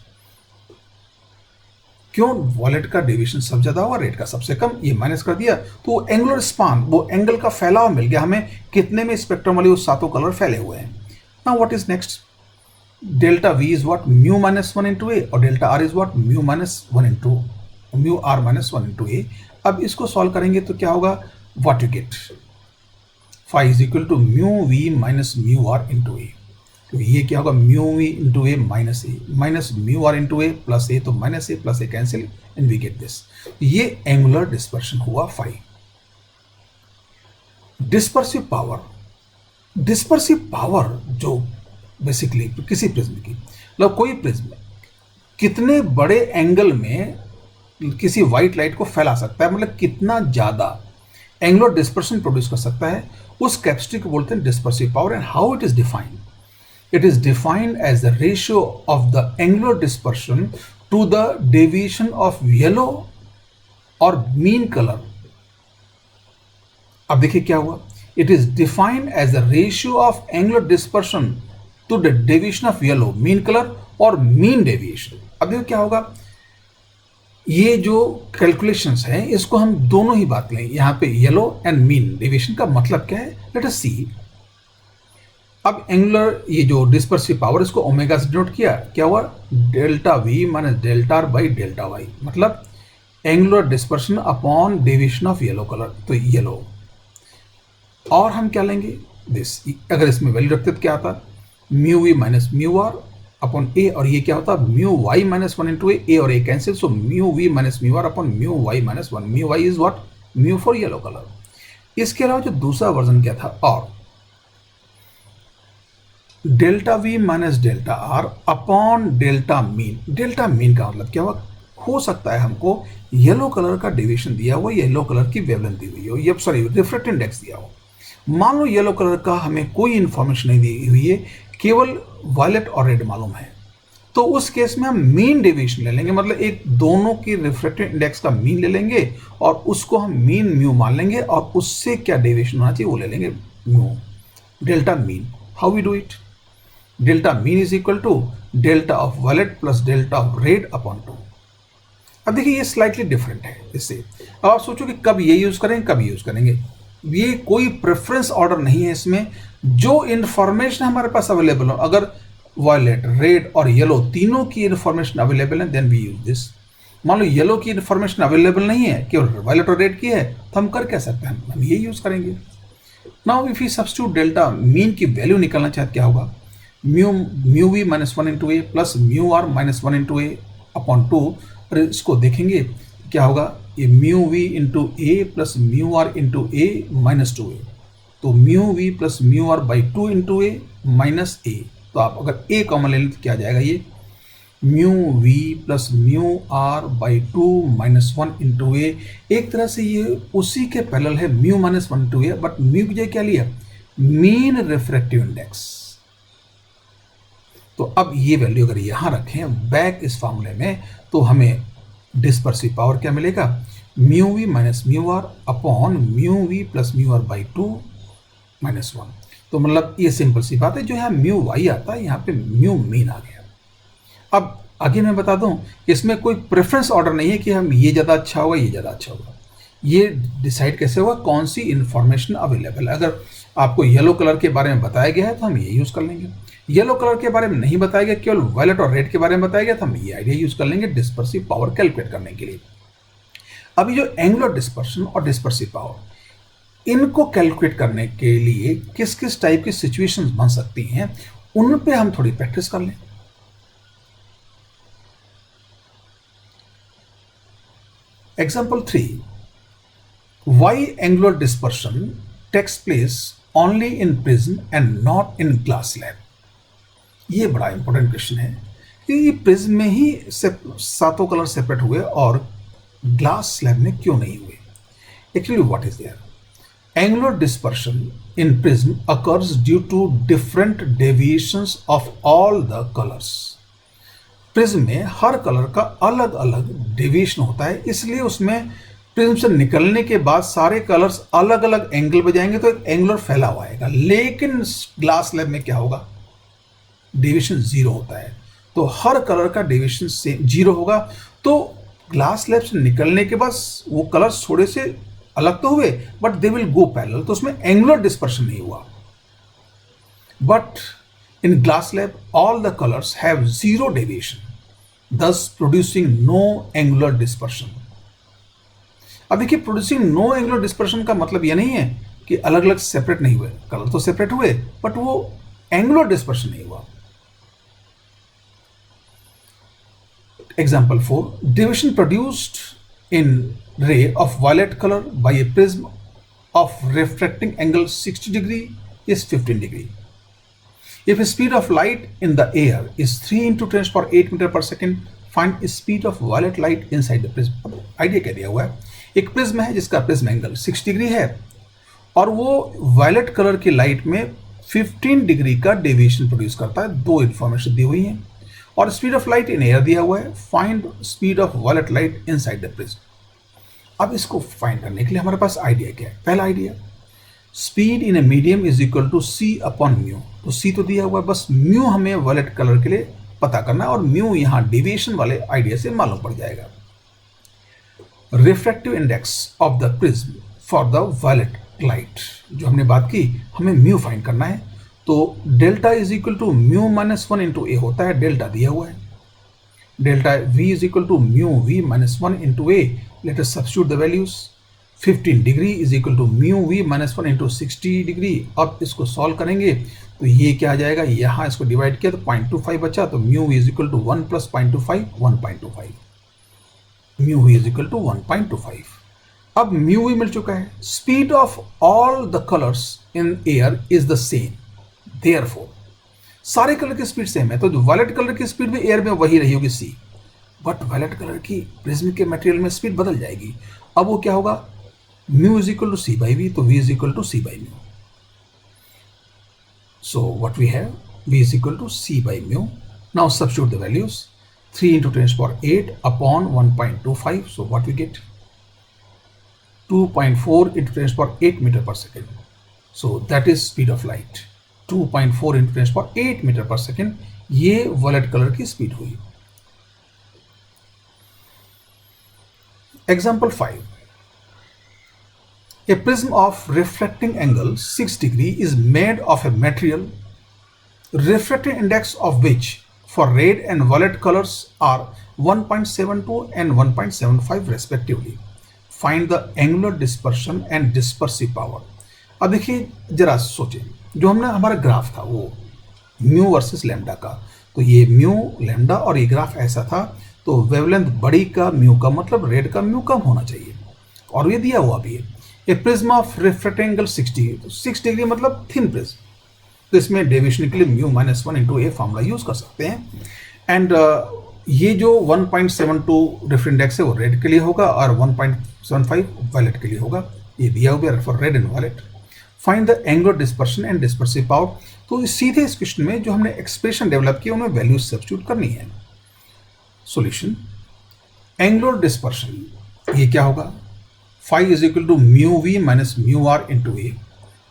[SPEAKER 1] क्यों? वॉलेट का डेविएशन सबसे ज्यादा हुआ, रेड का सबसे कम, ये माइनस कर दिया, तो एंगुलर स्पान, वो एंगल का फैलाव मिल गया हमें, कितने में स्पेक्ट्रम वाले वो सातों कलर फैले हुए हैं। Now what is next? Delta V is what? Mu minus 1 into A, और delta R is what? Mu R minus 1 into A. अब इसको सॉल्व करेंगे तो क्या होगा? What you get, phi is equal to mu we minus mu R into A. तो ये क्या होगा? Mu V into A minus mu R into A plus A, तो minus A plus A cancel and we get this. ये angular dispersion हुआ phi. Dispersive power जो basically किसी prism की, मतलब कोई प्रिज्म कितने बड़े एंगल में किसी व्हाइट लाइट को फैला सकता है, मतलब कितना ज्यादा एंगुलर डिस्पर्शन प्रोड्यूस कर सकता है, उस कैपेसिटी को बोलते हैं dispersive power. And how it is defined? It is defined as the ratio of the angular dispersion to the deviation of yellow or mean color अब देखिए क्या हुआ, it is defined as the ratio of angular dispersion to the deviation of yellow mean colour और mean deviation. अब देखो क्या होगा, ये जो कैलकुलेशंस हैं इसको हम दोनों ही बात लें, यहाँ पे येलो एंड मीन डेविएशन का मतलब क्या है, लेट अस सी। अब एंगुलर ये जो डिस्पर्सिव पावर इसको ओमेगा से डिनोट किया, क्या हुआ, delta V minus delta are by delta Y, मतलब angular dispersion upon deviation of yellow colour, तो येलो। और हम क्या लेंगे दिस, अगर इसमें वैल्यू रखते तो क्या आता, mu we minus mu are upon A, और ये क्या होता, mu Y minus one into A और A cancel, so mu we minus mu are upon mu Y minus one, mu Y is what, mu for yellow colour. इसके अलावा जो दूसरा version क्या था, और delta V minus delta R upon delta mean. Delta mean का मतलब क्या हुआ, हो सकता है हमको येलो कलर का डेविएशन दिया हुआ, येलो कलर की वेवलेंथ दी हुई हो, ये सॉरी रिफ्रैक्टिव इंडेक्स दिया हो। मान लो येलो कलर का हमें कोई इंफॉर्मेशन नहीं दी हुई है, केवल वायलेट और रेड मालूम है, तो उस केस में हम मीन डेविएशन ले लेंगे, मतलब एक दोनों की रिफ्रैक्टिव इंडेक्स का मीन ले लेंगे और उसको हम मीन म्यू मान लेंगे, और उससे क्या डेविएशन होना चाहिए वो ले लेंगे mu, delta mean. How we do it, delta mean is equal to delta of violet plus delta of red upon 2। अब देखिए ये स्लाइटली डिफरेंट है इससे। अब आप सोचो कि कब ये यूज करेंगे कब यूज करेंगे, ये कोई प्रेफरेंस ऑर्डर नहीं है इसमें, जो इन्फॉर्मेशन हमारे पास अवेलेबल हो, अगर वायलेट रेड और येलो तीनों की इन्फॉर्मेशन अवेलेबल है देन वी यूज दिस। मान लो येलो की इन्फॉर्मेशन अवेलेबल नहीं है, केवल वायलेट और रेड की है, तो हम कर क्या सकते हैं, हम ये यूज करेंगे। Now if you substitute delta mean की वैल्यू निकालना चाहते क्या होगा, mu we minus one into A plus mu R minus one into A upon 2, और इसको देखेंगे क्या होगा, ये mu V into A plus mu R into A minus 2a, तो mu we plus mu are by 2 into A minus A, तो आप अगर ए कॉमन ले लें तो क्या आ जाएगा, ये mu we plus mu are by 2 minus 1 into A. एक तरह से ये उसी के पैरेलल है mu minus 1 into A, but mu की जगह क्या लिया, मीन रिफ्रैक्टिव इंडेक्स। तो अब ये वैल्यू अगर यहां रखें बैक इस फॉर्मूले में, तो हमें डिस्पर्सिव पावर क्या मिलेगा, mu we minus mu are upon mu we plus mu are by 2 minus 1। तो मतलब ये सिंपल सी बात है, जो यहाँ म्यू वाई आता है यहाँ पे म्यू मीन आ गया। अब आगे मैं बता दूं, इसमें कोई प्रेफरेंस ऑर्डर नहीं है कि हम ये ज़्यादा अच्छा होगा ये ज़्यादा अच्छा होगा, ये डिसाइड कैसे होगा, कौन सी इंफॉर्मेशन अवेलेबल है। अगर आपको येलो कलर के बारे में बताया गया है तो हम ये यूज़ कर लेंगे, येलो कलर के बारे में नहीं बताया गया, केवल वायलेट और रेड के बारे में बताया गया, तो हम ये आइडिया यूज कर लेंगे डिस्पर्सिव पावर कैलकुलेट करने के लिए। अभी जो एंगुलर डिस्पर्शन और डिस्पर्सिव पावर, इनको कैलकुलेट करने के लिए किस किस टाइप की सिचुएशंस बन सकती हैं, उन पे हम थोड़ी प्रैक्टिस कर लें। Example 3, why angular dispersion takes place only in prism and not in glass slab. ये बड़ा इंपॉर्टेंट क्वेश्चन है कि प्रिज्म में ही सातों कलर सेपरेट हुए और ग्लास स्लैब में क्यों नहीं हुए। Actually what is there, angular dispersion in prism occurs due to different deviations of all the colours. Prism में हर कलर का अलग अलग डेविएशन होता है, इसलिए उसमें प्रिज्म से निकलने के बाद सारे कलर्स अलग अलग एंगल पे जाएंगे तो एक एंगुलर फैला हुआ आएगा। लेकिन ग्लास स्लैब में क्या होगा, डेविएशन 0 होता है, तो हर कलर का डेविएशन से 0 होगा। तो ग्लास स्लैब से निकलने के बाद वो कलर्स थोड़े से अलग तो हुए but they will go parallel, तो उसमें एंगुलर डिस्पर्शन नहीं हुआ। But in glass slab all the colours have 0 deviation, thus producing no angular dispersion। अब देखिए प्रोड्यूसिंग नो एंगुलर डिस्पर्शन का मतलब यह नहीं है कि अलग अलग सेपरेट नहीं हुए, कलर तो सेपरेट हुए बट वो एंगुलर डिस्पर्शन नहीं हुआ। Example 4, division produced in ray of violet color by a prism of refracting angle 60 degree is 15 degree. If the speed of light in the air is 3 into 10 power 8 meter per second, find the speed of violet light inside the prism। Idea क्या दिया हुआ है, एक prism है जिसका prism angle 6 degree है और वो वायलेट कलर की लाइट में 15 डिग्री का डेविएशन प्रोड्यूस करता है। दो इन्फॉर्मेशन दी हुई है और speed of light in air दिया हुआ है, find speed of violet light inside the prism. अब इसको फाइंड करने के लिए हमारे पास आइडिया क्या है, पहला idea speed in a medium is equal to c upon mu. तो सी तो दिया हुआ है, बस म्यू हमें वायलेट कलर के लिए पता करना है और म्यू यहाँ डेविएशन वाले आइडिया से मालूम पड़ जाएगा। Refractive index of the prism for the violet light, जो हमने बात की, हमें म्यू फाइंड करना है। तो delta is equal to mu minus 1 into A होता है, डेल्टा दिया हुआ है। Delta V is equal to mu we minus 1 into A. Let us substitute the values. 15 degree is equal to mu we minus 1 into 60 degree. अब इसको solve करेंगे तो ये क्या आ जाएगा, यहाँ इसको डिवाइड किया तो 0.25 बचा, तो mu v is equal to 1 plus 0.25 1.25। Mu v is equal to 1.25। अब म्यू वी मिल चुका है। Speed of all the colours in air is the same, therefore सारे कलर की स्पीड सेम है, तो वायलेट कलर की स्पीड भी एयर में वही रही होगी सी, बट वायलेट कलर की प्रिज्म के मटेरियल में स्पीड बदल जाएगी। अब वो क्या होगा, mu is equal to C by V, तो V is equal to C by mu. So what we have, V is equal to C by mu. Now substitute the values. 3 into 10⁸ upon 1.25, so what we get, 2.4 into 10⁸ meter per second. So that is speed of light, 2.4 into 10⁸ meter per second. ये violet colour की speed हुई। Example 5. A prism of refracting angle 6 degree is made of a material refracting index of which for red and violet colors are 1.72 and 1.75 respectively. Find the angular dispersion and dispersive power. अब देखिए जरा सोचें, जो हमने हमारा graph था वो mu versus lambda का, तो ये म्यू लैम्डा और ये ग्राफ ऐसा था, तो वेवलेंथ बड़ी का म्यू का मतलब रेड का म्यू कम होना चाहिए, और ये दिया हुआ भी है। ए प्रिज्म ऑफ रिफ्रैक्टिंग एंगल 60, तो 6 डिग्री मतलब थिन प्रिज्म, तो इसमें डेविएशन के लिए mu minus 1 into a formula use कर सकते हैं। एंड ये जो 1.72 डिफरेंट इंडेक्स है वो रेड के लिए होगा और 1.75 वायलेट के लिए होगा, ये दिया हुआ for red and violet. Find the angular dispersion and dispersive power, तो सीधे इस क्वेश्चन में जो हमने एक्सप्रेशन डेवलप किया उन्हें वैल्यूज सब्स्टिट्यूट करनी है। सॉल्यूशन, एंगुलर डिस्पर्शन ये क्या होगा, phi is equal to mu we minus mu R into A.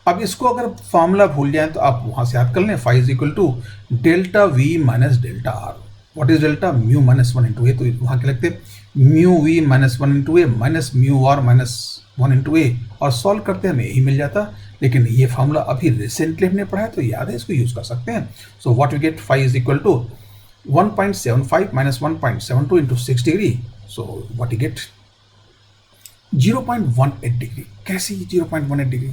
[SPEAKER 1] अब इसको अगर फॉर्मूला भूल जाए तो आप वहां से याद कर लें, phi is equal to delta V minus delta R. What is delta, mu minus 1 into A, तो वहां क्या लगते हैं mu we minus 1 into A minus mu R minus 1 into A, और सॉल्व करते हमें यही मिल जाता। लेकिन ये फॉर्मूला अभी रिसेंटली हमने पढ़ा है तो याद है, इसको यूज कर सकते हैं। So what we get, phi is equal to 1.75 minus 1.72 into 6 degree, so what you get 0.18 degree. कैसे 0.18 डिग्री,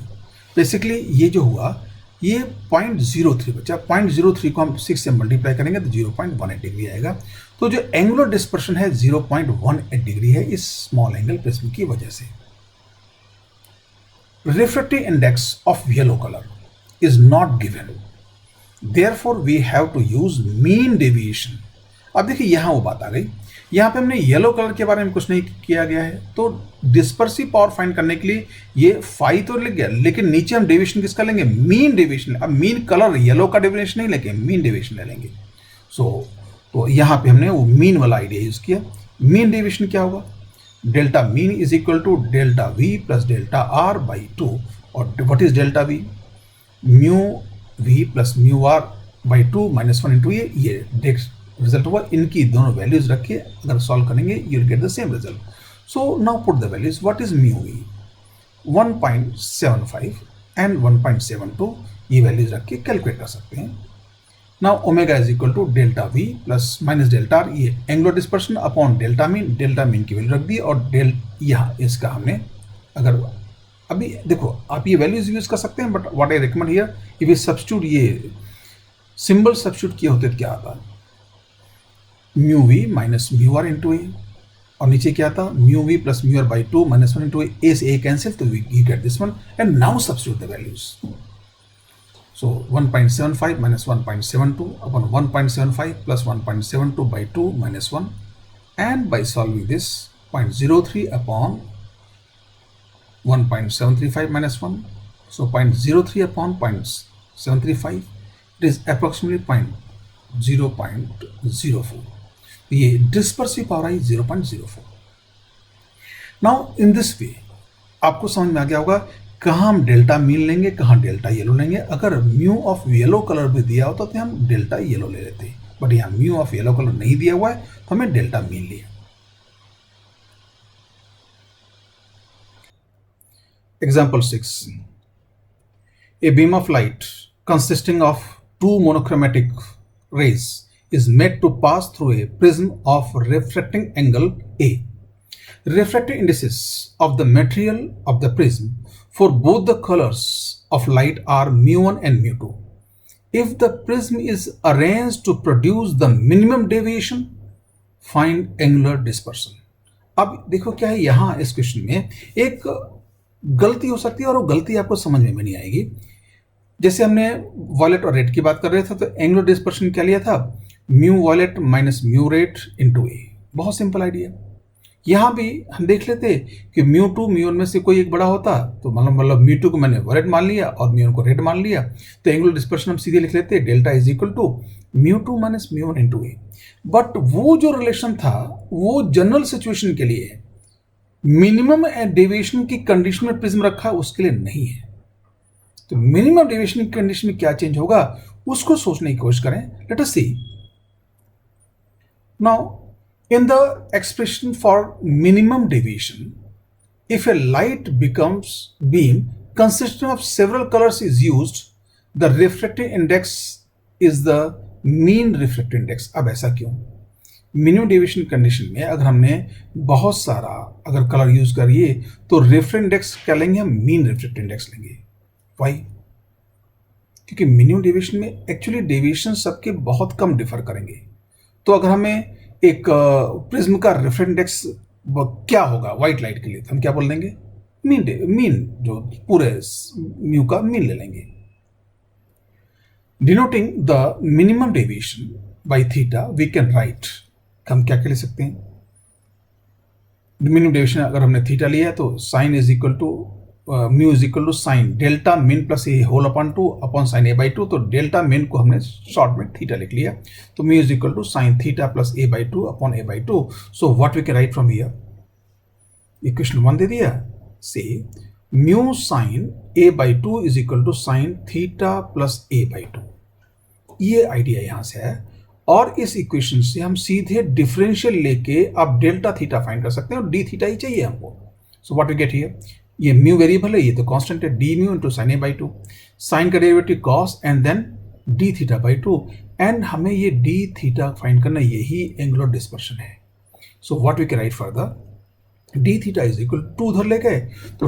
[SPEAKER 1] बेसिकली ये जो हुआ ये 0.03 बचा, 0.03 को हम 6 से मल्टीप्लाई करेंगे तो 0.18 डिग्री आएगा। तो जो एंगुलर डिस्पर्शन है 0.18 डिग्री है इस स्मॉल एंगल प्रिज्म की वजह से। Refractive index of yellow colour is not given, therefore we have to use mean deviation. अब देखिए यहाँ वो बात आ गई, यहाँ पे हमने येलो कलर के बारे में कुछ नहीं किया गया है, तो डिस्पर्सिव पावर फाइंड करने के लिए ये फाई तो लिख गया, लेकिन नीचे हम डेविएशन किसका लेंगे, मीन डेविएशन। अब मीन कलर येलो का डेविएशन नहीं लेंगे, मीन डेविएशन ले लेंगे। तो यहाँ पे हमने वो मीन वाला आइडिया यूज किया। मीन डेविएशन क्या होगा, delta mean is equal to delta we plus delta are by 2, और what is delta v, mu we plus mu are by 2 minus 1 into ये रिजल्ट हुआ। इनकी दोनों वैल्यूज रखिए, अगर सॉल्व करेंगे you will get the same result. So now put the values, what is mu v, 1.75 and 1.72, ये values रख के कैलकुलेट कर सकते हैं। Now omega is equal to delta we plus minus delta R, ये angular dispersion upon delta mean की value रख दी, और यहाँ इसका हमने अगर अभी देखो आप ये वैल्यूज यूज कर सकते हैं, but what I recommend here, if you substitute ये सिंबल सब्स्टिट्यूट किए होते तो क्या आता, mu we minus mu R into A, और नीचे क्या था mu we plus mu are by 2 minus 1 into A से ए कैंसिल, तो you get this one. And now substitute the values. So 1.75 minus 1.72 upon 1.75 plus 1.72 by 2 minus 1, and by solving this 0.03 upon 1.735 minus 1, so 0.03 upon 0.735, it is approximately 0.04. ये dispersive power I 0.04. Now in this way आपको समझ में आ गया होगा कहाँ हम delta mean लेंगे, कहाँ डेल्टा येलो लेंगे। अगर म्यू ऑफ येलो कलर भी दिया होता तो हम डेल्टा येलो ले लेते, बट यहाँ म्यू ऑफ येलो कलर नहीं दिया हुआ है तो हमें डेल्टा मीन लिया। Example 6, a beam of light consisting of two monochromatic rays is made to pass through a prism of refracting angle A. Refractive indices of the material of the prism for both the colors of light are mu1 and mu2. If the prism is arranged to produce the minimum deviation, find angular dispersion. अब देखो क्या है, यहाँ इस question में एक गलती हो सकती है और वो गलती आपको समझ में नहीं आएगी। जैसे हमने वॉयलेट और रेड की बात कर रहे थे तो एंगुलर डिस्पर्शन क्या लिया था, mu violet minus mu red into A. बहुत सिंपल आइडिया। यहाँ भी हम देख लेते कि म्यू टू म्यू वन में से कोई एक बड़ा होता तो मतलब म्यू टू को मैंने वॉयलेट मान लिया और म्यू वन को रेड मान लिया, तो एंगुलर डिस्पर्शन हम सीधे लिख लेते delta is equal to mu two minus mu one into A. But वो जो रिलेशन था वो जनरल सिचुएशन के लिए है, मिनिमम डेविएशन की कंडीशन में प्रिज्म रखा उसके लिए नहीं है। तो मिनिमम डेविएशन की कंडीशन में क्या चेंज होगा उसको सोचने की कोशिश करें। Let us see now in the expression for minimum deviation, if a light becomes beam consisting of several colors is used, the refractive index is the mean refractive index. अब ऐसा क्यों? मिनिमम डेविएशन कंडीशन में अगर हमने बहुत सारा अगर colour use करिए तो रिफ्रैक्टिव इंडेक्स क्या लेंगे हम, मीन रिफ्रैक्टिव इंडेक्स लेंगे। वाई? क्योंकि मिनिमम डेविएशन में एक्चुअली डेविएशन सबके बहुत कम डिफर करेंगे। तो अगर हमें एक प्रिज्म का रिफ्रैक्टिव इंडेक्स क्या होगा व्हाइट लाइट के लिए, तो हम क्या बोल देंगे, मीन जो पूरे म्यू का मीन ले लेंगे। Denoting the minimum deviation by theta we can write, हम क्या ले सकते हैं, मिनिमम डेविएशन अगर हमने थीटा लिया है तो sine is equal to mu is equal to sine delta mean plus A whole upon 2 upon sine A by 2। तो डेल्टा मीन को हमने शॉर्ट में थीटा लिख लिया, तो mu is equal to sine theta plus A by 2 upon A by 2। So what we can write from here, equation 1 दे दिया, से mu sine A by 2 is equal to sine theta plus A by 2। ये idea यहां से है और इस equation से हम सीधे डिफरेंशियल लेके अब डेल्टा थीटा फाइंड कर सकते हैं और डी थीटा ही चाहिए हमको। So what we get here, ये म्यू वेरिएबल है, ये तो कांस्टेंट है, D mu into sine A by 2, sine का derivative cos and then D theta by 2, and हमें ये डी थीटा फाइंड करना, यही एंगुलर डिस्पर्शन है। So what we can write further, d theta is equal to उधर ले गए तो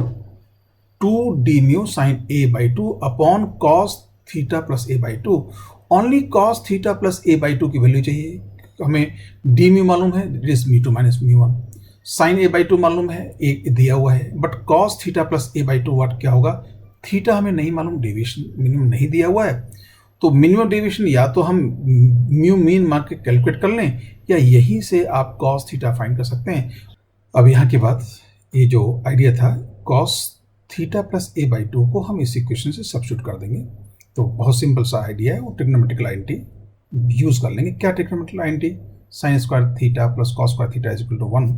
[SPEAKER 1] 2 d mu sine A by 2 upon cos theta plus A by 2। Only cos theta plus A by 2 की value चाहिए, हमें d mu मालूम है, it is mu 2 minus mu 1, sine A by 2 मालूम है, एक दिया हुआ है, but cos theta plus A by 2 वाट क्या होगा, थीटा हमें नहीं मालूम, डेविएशन मिनिमम नहीं दिया हुआ है। तो मिनिमम डेविएशन या तो हम म्यू मीन मान के कैलकुलेट कर लें या यहीं से आप कॉस थीटा फाइंड कर सकते हैं। अब यहाँ के बाद ये जो आइडिया था cos theta plus A by 2 को हम इस इक्वेशन से सब्स्टिट्यूट कर देंगे। तो बहुत सिंपल सा आइडिया है, वो ट्रिग्नोमेट्रिकल आइडेंटिटी यूज कर लेंगे। क्या trigonometrical identity, sine square theta plus cos square theta is equal to 1।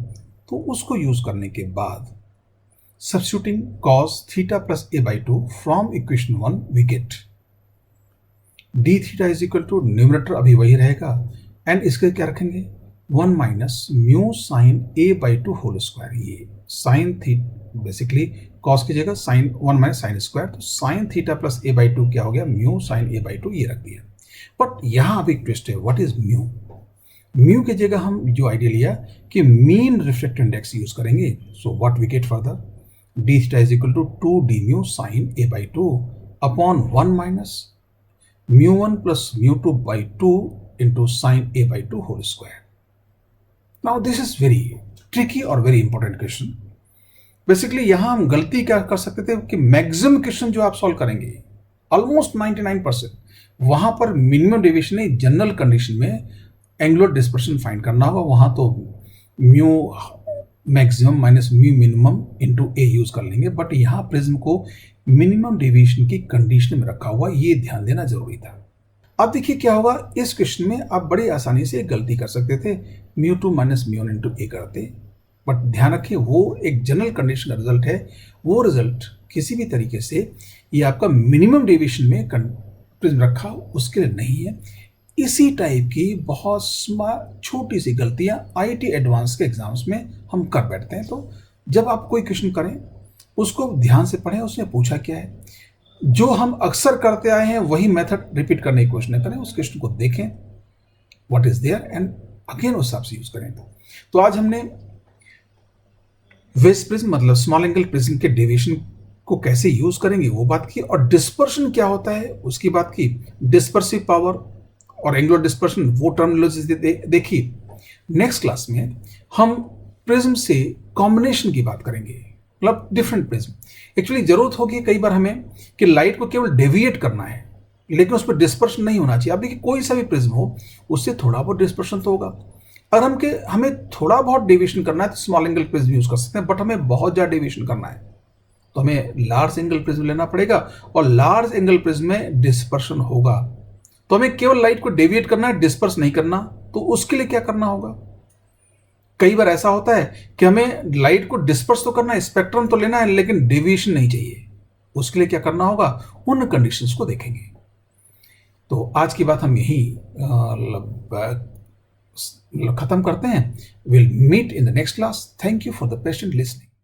[SPEAKER 1] तो उसको यूज करने के बाद substituting cos theta plus A by 2 from equation 1 we get d theta is equal to, numerator अभी वही रहेगा एंड इसके क्या रखेंगे 1 minus mu sine A by 2 whole square. ये साइन थीटा बेसिकली कॉस की जगह साइन 1 माइनस साइन स्क्वायर, तो sign theta plus A by 2 क्या हो गया, म्यू साइन ए बाई 2 ये रख दिया। बट यहाँ अभी ट्विस्ट है, व्हाट इज म्यू, म्यू की जगह हम जो आइडिया लिया कि मीन रिफ्रैक्टिव इंडेक्स यूज करेंगे। So what we get further, d theta is equal to 2 d mu sine A by 2 upon 1 minus mu 1 plus mu 2 by 2 into sine A by 2 whole square. Now this is very tricky और very important question. Basically यहां हम गलती क्या कर सकते थे कि maximum question जो आप सॉल्व करेंगे ऑलमोस्ट 99% वहां पर मिनिमम डेविएशन नहीं, जनरल कंडीशन में एंगुलर डिस्पर्शन फाइंड करना होगा, वहां तो mu maximum minus mu minimum into A use कर लेंगे। बट यहाँ प्रिज्म को मिनिमम डेविएशन की कंडीशन में रखा हुआ, ये ध्यान देना जरूरी था। अब देखिए क्या होगा, इस क्वेश्चन में आप बड़ी आसानी से एक गलती कर सकते थे, म्यू 2 माइनस म्यू 1 इंटू ए करते, बट ध्यान रखिए वो एक जनरल कंडीशन का रिजल्ट है, वो रिजल्ट किसी भी तरीके से ये आपका मिनिमम डेविएशन में प्रिज्म रखा उसके लिए नहीं है। इसी टाइप की बहुत छोटी सी गलतियां आईआईटी एडवांस के एग्जाम्स में हम कर बैठते हैं। तो जब आप कोई क्वेश्चन करें उसको ध्यान से पढ़ें, उसने पूछा क्या है, जो हम अक्सर करते आए हैं वही मेथड रिपीट करने की कोशिश न करें, उस क्वेश्चन को देखें what is there and again उस हिसाब से यूज करें। तो आज हमने वेस्ट प्रिज्म मतलब स्मॉल एंगल प्रिज्म के डेविएशन को कैसे यूज करेंगे वो बात की, और डिस्पर्शन क्या होता है उसकी बात की। डिस्पर्सिव पावर और एंगुलर डिस्पर्शन वो टर्मिनोलॉजी देखी। नेक्स्ट क्लास में हम प्रिज्म से कॉम्बिनेशन की बात करेंगे, मतलब डिफरेंट प्रिज्म। एक्चुअली जरूरत होगी कई बार हमें कि लाइट को केवल डेविएट करना है लेकिन उस पर डिस्पर्शन नहीं होना चाहिए। अब देखिए कोई सा भी प्रिज्म हो उससे थोड़ा बहुत डिस्पर्शन तो होगा। अगर हमें थोड़ा बहुत डेविएशन करना है तो स्मॉल एंगल प्रिज्म यूज कर सकते हैं, बट हमें बहुत ज्यादा डेविएशन करना है तो हमें लार्ज एंगल प्रिज्म लेना पड़ेगा, और लार्ज एंगल प्रिज्म में डिस्पर्शन होगा। तो हमें केवल लाइट को डेविएट करना है, डिस्पर्स नहीं करना। तो उसके लिए क्या करना होगा, कई बार ऐसा होता है कि हमें लाइट को डिस्पर्स तो करना है, स्पेक्ट्रम तो लेना है, लेकिन डेविएशन नहीं चाहिए। उसके लिए क्या करना होगा, उन कंडीशंस को देखेंगे। तो आज की बात हम यही खत्म करते हैं। Will meet in the next class. Thank you for the patient listening.